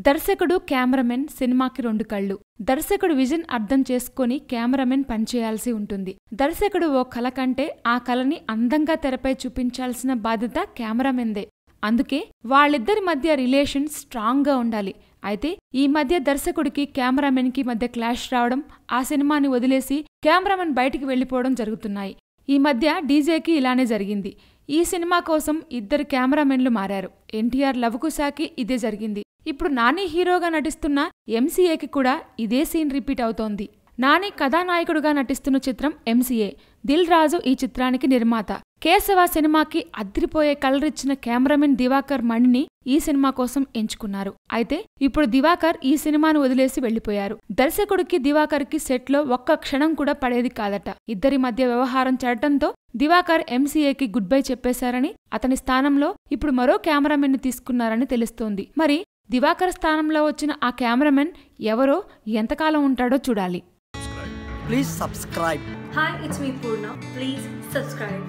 దర్శకుడు, కెమెరామెన్ సినిమాకి రెండు కళ్ళు. దర్శకుడు విజన్ అర్థం చేసుకుని కెమెరామెన్ పనిచేయాల్సి ఉంటుంది. దర్శకుడు ఓ కళ కంటే ఆ కళని అందంగా తెరపై చూపించాల్సిన బాధ్యత కెమెరామెన్దే. అందుకే వాళ్ళిద్దరి మధ్య రిలేషన్ స్ట్రాంగ్గా ఉండాలి. అయితే ఈ మధ్య దర్శకుడికి కెమెరామెన్కి మధ్య క్లాష్ రావడం, ఆ సినిమాని వదిలేసి కెమెరామెన్ బయటికి వెళ్లిపోవడం జరుగుతున్నాయి. ఈ మధ్య డీజేకి ఇలానే జరిగింది. ఈ సినిమా కోసం ఇద్దరు కెమెరామెన్లు మారారు. ఎన్టీఆర్ లవకుశకి ఇదే జరిగింది. ఇప్పుడు నాని హీరోగా నటిస్తున్న ఎంసీఏకి కూడా ఇదే సీన్ రిపీట్ అవుతోంది. నాని కథానాయకుడుగా నటిస్తున్న చిత్రం ఎంసీఏ. దిల్ రాజు ఈ చిత్రానికి నిర్మాత. కేశవ సినిమాకి అద్రిపోయే కలరిచ్చిన కెమెరామెన్ దివాకర్ మణిని ఈ సినిమా కోసం ఎంచుకున్నారు. అయితే ఇప్పుడు దివాకర్ ఈ సినిమాను వదిలేసి వెళ్లిపోయారు. దర్శకుడికి దివాకర్కి సెట్లో ఒక్క క్షణం కూడా పడేది కాదట. ఇద్దరి మధ్య వ్యవహారం చెడటంతో దివాకర్ ఎంసీఏకి గుడ్ బై చెప్పేశారని, అతని స్థానంలో ఇప్పుడు మరో కెమెరామెన్ ని తీసుకున్నారని తెలుస్తోంది. మరి దివాకర్ స్థానంలో వచ్చిన ఆ కెమెరామెన్ ఎవరో, ఎంతకాలం ఉంటాడో చూడాలి. Please subscribe. Hi, it's me Purna. Please subscribe.